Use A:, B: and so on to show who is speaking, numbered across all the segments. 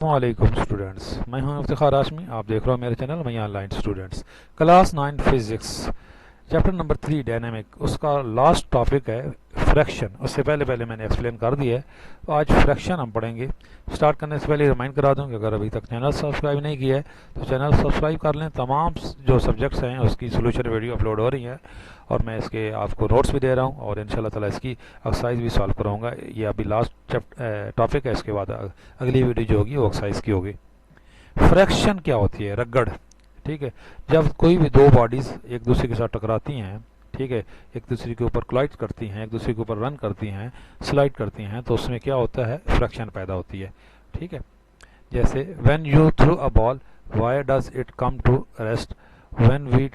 A: वालेकुम स्टूडेंट्स, मैं हूं इफ्तिखार हाशमी। आप देख रहे हो मेरे चैनल मई online students. Class 9 physics chapter number 3 dynamic, उसका लास्ट टॉपिक है फ्रैक्शन। उससे पहले पहले मैंने एक्सप्लेन कर दिया है, तो आज फ्रैक्शन हम पढ़ेंगे। स्टार्ट करने से पहले रिमाइंड करा दूं कि अगर अभी तक चैनल सब्सक्राइब नहीं किया है तो चैनल सब्सक्राइब कर लें। तमाम जो सब्जेक्ट्स हैं उसकी सोल्यूशन वीडियो अपलोड हो रही हैं और मैं इसके आपको नोट्स भी दे रहा हूं और इंशाल्लाह ताला इसकी एक्सरसाइज भी सॉल्व कराऊंगा। ये अभी लास्ट टॉपिक है, इसके बाद अगली वीडियो जो होगी वो एक्सरसाइज की होगी। फ्रैक्शन क्या होती है? रगड़। ठीक है, जब कोई भी दो बॉडीज एक दूसरे के साथ टकराती हैं, ठीक है, एक दूसरे के ऊपर क्लाइड करती हैं, एक दूसरे के ऊपर रन करती हैं, स्लाइड करती हैं, तो उसमें क्या होता है? फ्रैक्शन पैदा होती है। ठीक है, जैसे when you throw a ball, why does it come to rest? When we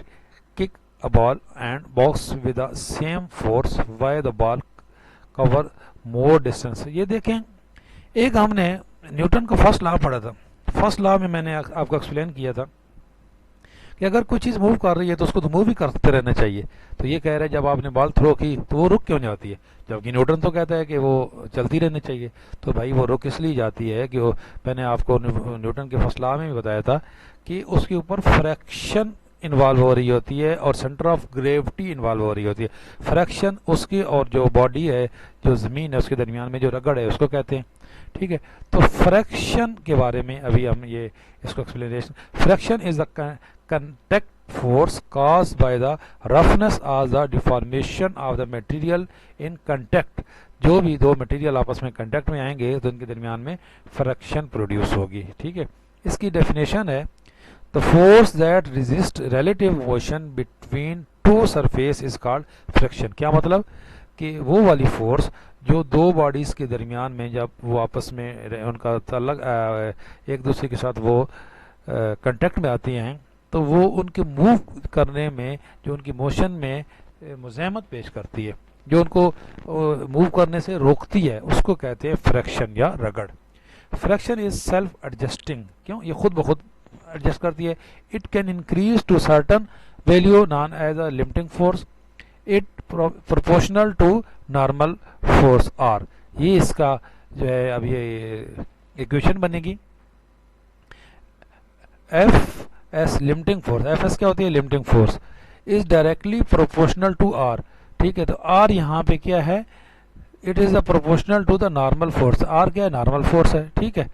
A: kick a ball and box with the same force, why the ball cover more distance? ये देखें, एक हमने न्यूटन का फर्स्ट लॉ पढ़ा था। First law में मैंने आपको एक्सप्लेन किया था कि अगर कोई चीज़ मूव कर रही है तो उसको तो मूव ही करते रहना चाहिए। तो ये कह रहे हैं जब आपने बॉल थ्रो की तो वो रुक क्यों जाती है, जबकि न्यूटन तो कहता है कि वो चलती रहनी चाहिए। तो भाई वो रुक इसलिए जाती है कि वो, मैंने आपको न्यूटन के फर्स्ट लॉ में भी बताया था कि उसके ऊपर फ्रैक्शन इन्वॉल्व हो रही होती है और सेंटर ऑफ ग्रेविटी इन्वॉल्व हो रही होती है। फ्रैक्शन उसकी और जो बॉडी है, जो ज़मीन है, उसके दरमियान में जो रगड़ है उसको कहते हैं। ठीक है, तो फ्रैक्शन के बारे में अभी हम ये इसको explanation. Fraction is the contact force caused by the roughness or the deformation of the material in contact। जो भी दो मटेरियल आपस में कंटेक्ट में आएंगे तो उनके दरमियान में फ्रैक्शन प्रोड्यूस होगी। ठीक है, इसकी डेफिनेशन है the force that resist relative motion between two surface is called fraction. क्या मतलब कि वो वाली फोर्स जो दो बॉडीज के दरमियान में जब वो आपस में उनका तल्लक एक दूसरे के साथ वो कांटेक्ट में आती हैं तो वो उनके मूव करने में, जो उनकी मोशन में मुज़ाहमत पेश करती है, जो उनको मूव करने से रोकती है, उसको कहते हैं फ्रैक्शन या रगड़। Friction is self adjusting. क्यों? ये खुद ब खुद एडजस्ट करती है। It can increase to certain value known as a limiting force, it proportional to normal force R. ये इसका जो है अब ये इक्वेशन बनेगी। F S limiting force, F S क्या होती है? Limiting force is directly proportional to R. ठीक है, तो आर यहाँ पे क्या है? It is the proportional to the normal force. R क्या है? नॉर्मल फोर्स है। ठीक है,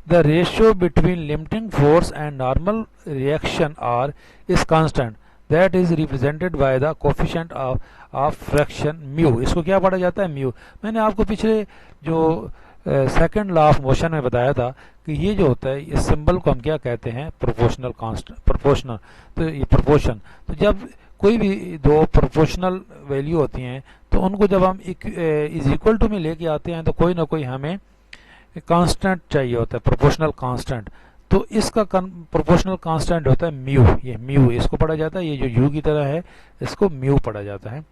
A: the ratio between limiting force and normal reaction R is constant that is represented by the coefficient of friction mu. इसको क्या पढ़ा जाता है? म्यू। मैंने आपको पिछले जो सेकंड लॉ ऑफ मोशन में बताया था कि ये जो होता है, इस सिंबल को हम क्या कहते हैं? Proportional constant, proportional. तो ये प्रोपोर्शन, तो जब कोई भी दो प्रोपोर्शनल वैल्यू होती हैं तो उनको जब हम इज इक्वल टू में लेके आते हैं तो कोई ना कोई हमें कांस्टेंट चाहिए होता है, प्रोपोर्शनल कांस्टेंट। तो इसका प्रोपोर्शनल कांस्टेंट होता है म्यू। ये म्यू इसको पढ़ा जाता है, ये जो यू की तरह है इसको म्यू पढ़ा जाता है।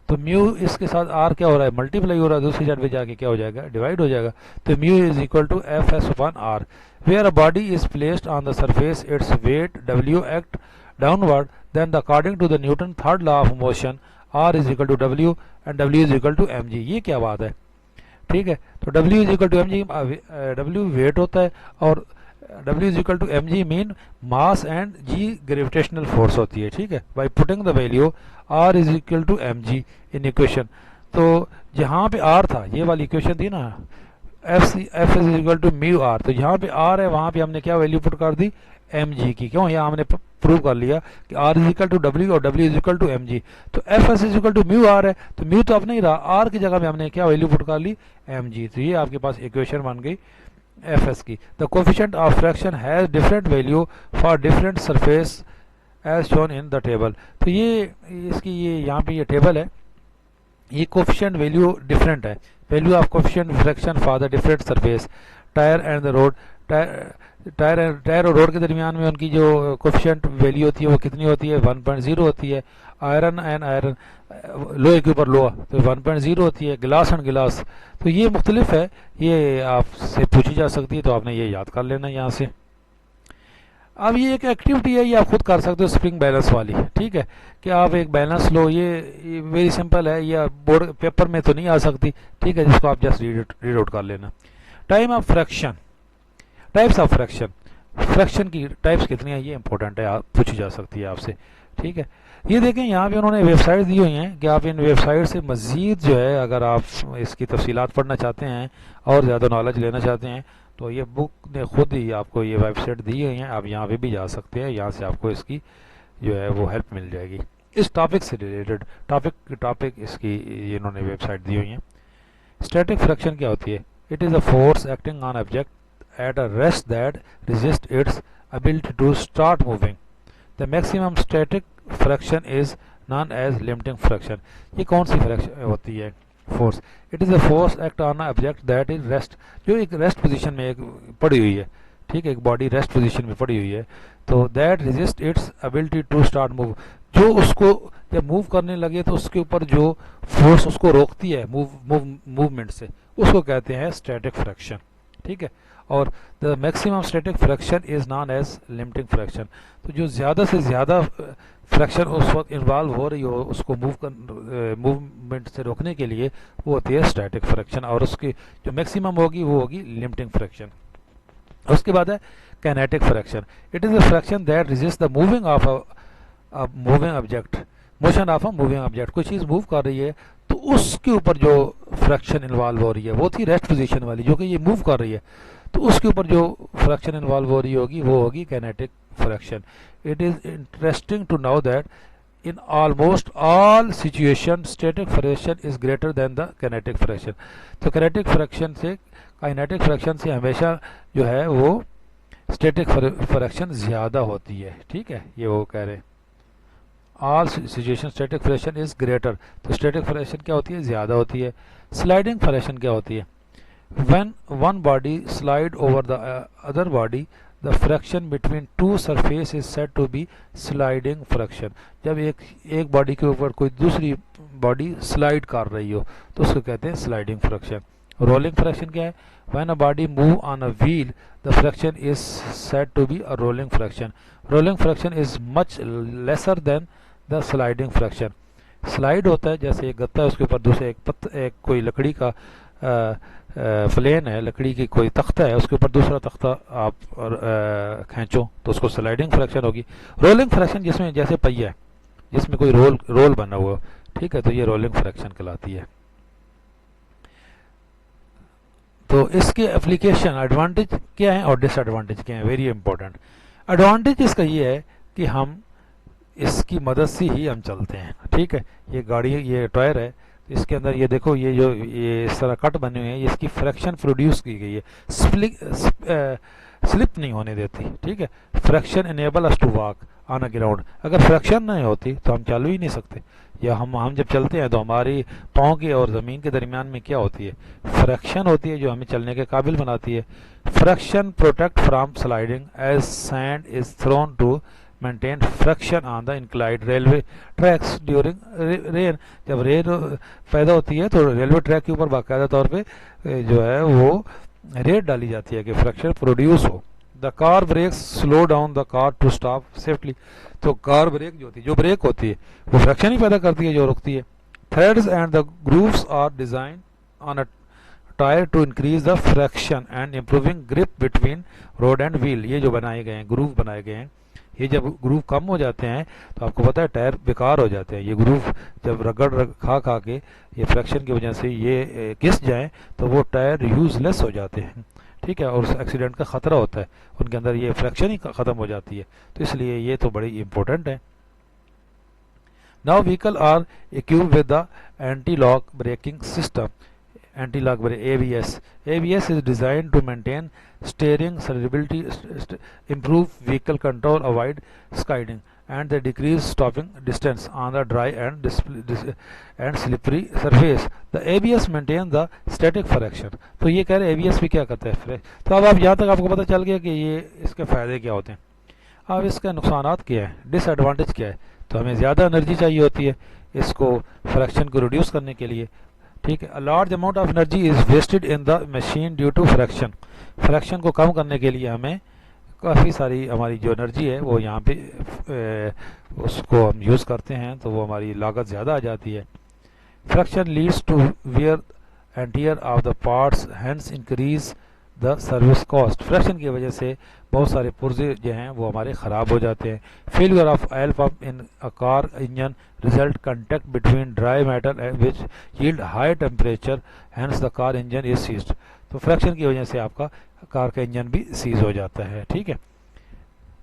A: तो म्यू इसके साथ आर क्या हो रहा है? मल्टीप्लाई हो रहा है, दूसरी साइड पे जाके क्या हो जाएगा? डिवाइड हो जाएगा। तो mu is equal to F S upon R. Where a body is placed on the surface, its weight W act downward, then according to the Newton third law of motion R is equal to W and W is equal to M G. ये क्या बात है? ठीक है, तो W is equal to M G, W weight होता है और W is equal to M G mean mass and G gravitational force होती है। ठीक है, by putting the value R is equal to M G in equation. तो जहाँ पे R था, ये वाली इक्वेशन थी ना, F is equal to mu R, तो जहाँ पे R है वहाँ पे हमने क्या वैल्यू पुट कर दी? एम जी की। क्यों? यहाँ हमने प्रूव कर लिया कि R is equal to W और W is equal to M G. तो F is equal to mu R है, तो म्यू तो अब नहीं रहा, R की जगह में हमने क्या वैल्यू पुट कर ली? M G. तो ये आपके पास इक्वेशन बन गई एफ एस की। The coefficient of friction has different value for different surface as shown in the table. तो ये इसकी ये यहाँ पे ये टेबल है, ये कोफिशिएंट वैल्यू डिफरेंट है। Value of coefficient fraction for the different surface, tyre and the road. Tyre और रोड के दरमियान में उनकी जो कोफिशिएंट वैल्यू होती है वो कितनी होती है? 1.0 होती है। आयरन एंड आयरन, लोहे के ऊपर लोहा, तो 1.0 होती है। गिलास एंड गिलास, तो ये मुख्तलिफ है, ये आपसे पूछी जा सकती है, तो आपने ये याद कर लेना यहाँ से। अब ये एक एक्टिविटी है, ये आप खुद कर सकते हो, स्प्रिंग बैलेंस वाली। ठीक है, कि आप एक बैलेंस लो, ये वेरी सिंपल है, ये बोर्ड पेपर में तो नहीं आ सकती। ठीक है, जिसको आप जस्ट रीड आउट कर लेना। Time of fraction, types of fraction, fraction की टाइप्स कितनी है ये इंपॉर्टेंट है, आप पूछी जा सकती है आपसे। ठीक है, ये देखें यहाँ पे उन्होंने वेबसाइट दी हुई हैं कि आप इन वेबसाइट से मज़ीद जो है अगर आप इसकी तफसीलात पढ़ना चाहते हैं और ज़्यादा नॉलेज लेना चाहते हैं तो ये बुक ने खुद ही आपको ये वेबसाइट दी हुई हैं, आप यहाँ पे भी जा सकते हैं, यहाँ से आपको इसकी जो है वो हेल्प मिल जाएगी। इस टॉपिक से रिलेटेड टॉपिक इसकी इन्होंने वेबसाइट दी हुई है। स्टैटिक फ्रैक्शन क्या होती है? It is a force acting on object at a rest that resist its ability to start moving. The maximum static friction is known as limiting friction. ये कौन सी फ्रैक्शन होती है? Force. It is a force act on object that is rest, जो एक rest position में एक पड़ी हुई है, ठीक है, एक बॉडी रेस्ट पोजीशन में पड़ी हुई है, तो that resist its ability to start move, जो उसको जब मूव करने लगे तो उसके ऊपर जो फोर्स उसको रोकती है मूवमेंट से, उसको कहते हैं स्टैटिक फ्रैक्शन। ठीक है, और the maximum static friction is known as limiting friction. तो जो ज़्यादा से ज़्यादा फ्रैक्शन उस वक्त इन्वॉल्व हो रही हो उसको मूवमेंट से रोकने के लिए, वो होती है स्टैटिक फ्रैक्शन, और उसकी जो मैक्सिमम होगी वो होगी लिमिटिंग फ्रैक्शन। उसके बाद है kinetic friction. It is a fraction that resist the moving of a moving object, motion of a moving object. कोई चीज़ मूव कर रही है तो उसके ऊपर जो फ्रैक्शन इन्वॉल्व हो रही है वो थी रेस्ट पोजीशन वाली, जो कि ये मूव कर रही है, तो उसके ऊपर जो फ्रैक्शन इन्वॉल्व हो रही होगी वो होगी kinetic friction. It is interesting to know that in almost all situation static friction is greater than the kinetic friction. तो काइनेटिक फ्रैक्शन से काइनेटिक फ्रैक्शन से हमेशा जो है वो स्टैटिक फ्रैक्शन ज़्यादा होती है। ठीक है, ये वो कह रहे हैं all situation static friction is greater. तो स्टैटिक फ्रैक्शन क्या होती है? ज़्यादा होती है। स्लाइडिंग फ्रैक्शन क्या होती है? When one body slide over the other body, the friction between two surfaces is said to be sliding friction. जब एक बॉडी के ऊपर कोई दूसरी बॉडी स्लाइड कर रही हो तो उसको कहते हैं स्लाइडिंग फ्रैक्शन। रोलिंग फ्रैक्शन क्या है? When a body move on a wheel, the friction is said to be a rolling fraction. Rolling fraction is much lesser than the sliding fraction. Slide होता है जैसे एक गत्ता है, उसके ऊपर दूसरे एक कोई लकड़ी का प्लेन है, लकड़ी की कोई तख्ता है, उसके ऊपर दूसरा तख्ता आप खींचो तो उसको स्लाइडिंग फ्रैक्शन होगी। रोलिंग फ्रैक्शन जिसमें जैसे पहिया है जिसमें कोई रोल बना हुआ, ठीक है, तो ये रोलिंग फ्रैक्शन कहलाती है। तो इसके एप्लीकेशन एडवांटेज क्या है और डिसएडवांटेज क्या है? Very important. एडवांटेज इसका ये है कि हम इसकी मदद से ही हम चलते हैं। ठीक है, ये गाड़ी, ये टायर है, इसके अंदर ये देखो ये जो ये इस तरह कट बने हुए हैं, इसकी फ्रैक्शन प्रोड्यूस की गई है, स्लिप नहीं होने देती। ठीक है, friction enable us to walk on a ground. अगर फ्रैक्शन नहीं होती तो हम चल ही नहीं सकते, या हम जब चलते हैं तो हमारी पाँव के और ज़मीन के दरमियान में क्या होती है? फ्रैक्शन होती है जो हमें चलने के काबिल बनाती है। Friction protect from sliding as sand is thrown to maintain friction on the inclined railway tracks during rain. जब रेन पैदा होती है तो रेलवे ट्रैक के ऊपर बाकायदा तौर पे जो है वो रेत डाली जाती है कि फ्रैक्शन प्रोड्यूस हो। The car brakes slow down the car to stop safely. तो कार ब्रेक जो होती है, जो ब्रेक होती है वो फ्रैक्शन ही पैदा करती है जो रुकती है। Threads and the grooves are design on a tyre to increase the friction and improving grip between road and wheel. ये जो बनाए गए हैं, ग्रूव बनाए गए हैं, ये जब ग्रूव कम हो जाते हैं तो आपको पता है टायर बेकार हो जाते हैं। ये ग्रूव जब रगड़ खा के ये फ्रैक्शन की वजह से ये घिस जाएं तो वो टायर यूजलेस हो जाते हैं। ठीक है, और उस एक्सीडेंट का ख़तरा होता है, उनके अंदर ये फ्रैक्शन ही ख़त्म हो जाती है। तो इसलिए ये तो बड़ी इंपॉर्टेंट है। Now vehicle are equipped with the anti lock braking system, anti-lock brake ABS. ABS is designed to maintain steering stability, improve vehicle control, avoid skidding, and they decrease stopping distance on the dry and slippery surface. The ABS maintains the static friction. तो ये कह रहे ABS भी क्या करता है? तो अब आप यहाँ तक आपको पता चल गया कि ये इसके फ़ायदे क्या होते हैं। अब इसके नुकसानात क्या है, डिसएडवांटेज क्या है? तो हमें ज़्यादा एनर्जी चाहिए होती है इसको फ्रैक्शन को रिड्यूस करने के लिए। ठीक है, a large amount of energy is wasted in the machine due to friction. Friction को कम करने के लिए हमें काफ़ी सारी हमारी जो एनर्जी है वो यहाँ पे उसको हम यूज़ करते हैं तो वो हमारी लागत ज़्यादा आ जाती है। Friction leads to wear and tear of the parts, hence increase the service cost. Friction की वजह से बहुत सारे पुर्जे जो हैं वो हमारे ख़राब हो जाते हैं। Failure of oil pump in a car engine result contact between dry matter which yield high temperature, hence the car engine is seized. तो फ्रैक्शन की वजह से आपका कार का इंजन भी सीज हो जाता है। ठीक है,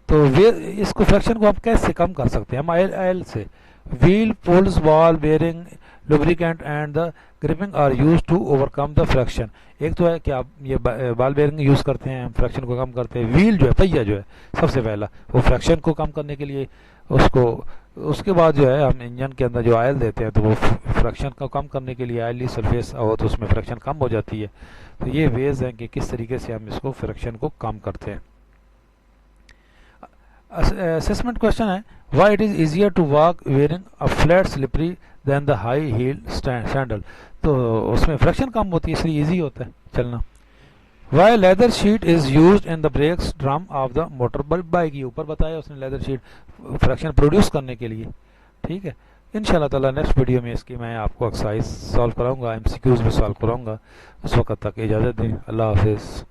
A: तो वे इसको फ्रैक्शन को हम कैसे कम कर सकते हैं? हम आयल से wheel poles ball bearing lubricant and the gripping are use to overcome the friction. एक तो है कि आप ये बॉल बेयरिंग यूज़ करते हैं, फ्रैक्शन को कम करते हैं। व्हील जो है, पहिया जो है, सबसे पहला वो फ्रैक्शन को कम करने के लिए उसको, उसके बाद जो है हम इंजन के अंदर जो ऑयल देते हैं तो वो फ्रैक्शन को कम करने के लिए ऑयली सरफेस हो तो उसमें फ्रैक्शन कम हो जाती है। तो ये वेज हैं कि किस तरीके से हम इसको फ्रैक्शन को कम करते हैं। असेसमेंट क्वेश्चन है, why it is easier to walk wearing a flat slipper than the high heel sandal. तो उसमें फ्रैक्शन कम होती है इसलिए इजी होता है चलना। Why leather sheet is used in the brakes drum of the motor bike. ये ऊपर बताया उसने, लेदर शीट फ्रैक्शन प्रोड्यूस करने के लिए। ठीक है, इंशाल्लाह ताला नेक्स्ट वीडियो में इसकी मैं आपको एक्सरसाइज सॉल्व कराऊंगा, एमसीक्यूज में सॉल्व कराऊंगा। उस वक्त तक इजाज़त दें, अल्लाह हाफिज़।